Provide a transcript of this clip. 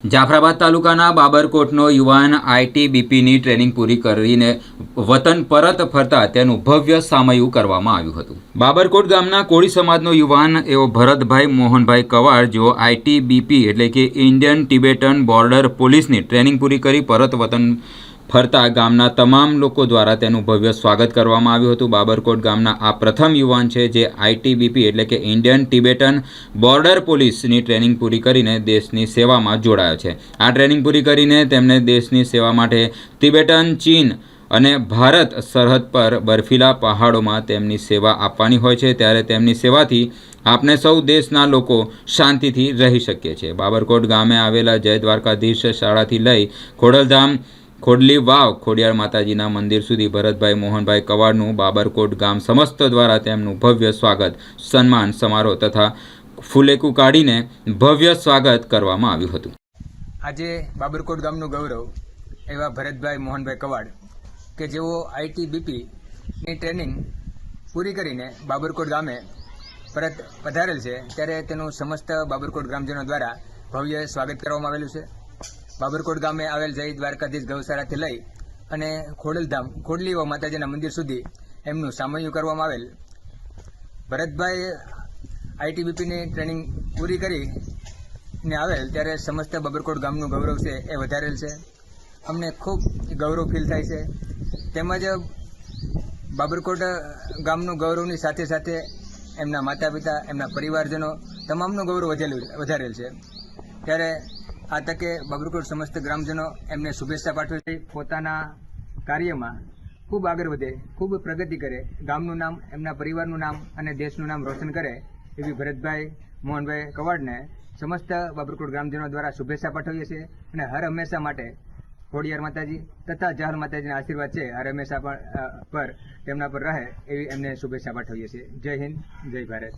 જાફરાબાદ તાલુકાના બાબરકોટનો યુવાન આઈટીબીપીની ટ્રેનિંગ પૂરી કરીને વતન પરત ફરતા તેનું ભવ્ય સામયું કરવામાં આવ્યું હતું। બાબરકોટ ગામના કોળી સમાજનો યુવાન એવો ભરતભાઈ મોહનભાઈ કવાડ જેઓ આઈટીબીપી એટલે કે ઇન્ડિયન ટિબેટન બોર્ડર પોલીસની ટ્રેનિંગ પૂરી કરી પરત વતન ફરતા ગામના તમામ લોકો દ્વારા તેનું ભવ્ય સ્વાગત કરવામાં આવ્યું હતું। બાબરકોટ ગામના આ પ્રથમ યુવાન છે જે આઈટીબીપી એટલે કે ઇન્ડિયન ટિબેટન બોર્ડર પોલીસની ટ્રેનિંગ પૂરી કરીને દેશની સેવામાં જોડાયો છે। આ ટ્રેનિંગ પૂરી કરીને તેમને દેશની સેવા માટે તિબેટન, ચીન અને ભારત સરહદ પર બર્ફીલા પહાડોમાં તેમની સેવા આપવાની હોય છે, ત્યારે તેમની સેવાથી આપણે સૌ દેશના લોકો શાંતિથી રહી શકીએ છીએ। બાબરકોટ ગામે આવેલા જય દ્વારકાધીશ શાળાથી લઈ ખોડલધામ, ખોડલી વાવ, ખોડિયાર માતાજીના મંદિર સુધી ભરતભાઈ મોહનભાઈ કવાડનું બાબરકોટ ગામ સમસ્ત દ્વારા તેમનું ભવ્ય સ્વાગત, સન્માન સમારોહ તથા ફુલેકું કાઢીને ભવ્ય સ્વાગત કરવામાં આવ્યું હતું। આજે બાબરકોટ ગામનું ગૌરવ એવા ભરતભાઈ મોહનભાઈ કવાડ કે જેઓ આઈટીબીપીની ટ્રેનિંગ પૂરી કરીને બાબરકોટ ગામે પરત પધારેલ છે, ત્યારે તેનું સમસ્ત બાબરકોટ ગ્રામજનો દ્વારા ભવ્ય સ્વાગત કરવામાં આવેલું છે। બાબરકોટ ગામે આવેલ જય દ્વારકાધીશ ગૌશાળાથી લઈ અને ખોડલધામ, ખોડલી માતાજીના મંદિર સુધી એમનું સામયું કરવામાં આવેલ। ભરતભાઈ આઈટીબીપીની ટ્રેનિંગ પૂરી કરીને આવેલ ત્યારે સમસ્ત બાબરકોટ ગામનું ગૌરવ છે એ વધારેલ છે। અમને ખૂબ ગૌરવ ફીલ થાય છે। તેમજ બાબરકોટ ગામનું ગૌરવની સાથે સાથે એમના માતા પિતા, એમના પરિવારજનો તમામનું ગૌરવ વધારેલ છે। ત્યારે આ તકે બાબરકોટ સમસ્ત ગ્રામજનો એમને શુભેચ્છા પાઠવે છે। પોતાના કાર્યમાં ખૂબ આગળ વધે, ખૂબ પ્રગતિ કરે, ગામનું નામ, એમના પરિવારનું નામ અને દેશનું નામ રોશન કરે એવી ભરતભાઈ મોહનભાઈ કવાડને સમસ્ત બાબરકોટ ગ્રામજનો દ્વારા શુભેચ્છા પાઠવીએ છીએ અને હર હંમેશા માટે ખોડિયાર માતાજી તથા જાહર માતાજીના આશીર્વાદ છે હર હંમેશા પર તેમના પર રહે એવી એમને શુભેચ્છા પાઠવીએ છીએ। જય હિન્દ, જય ભારત।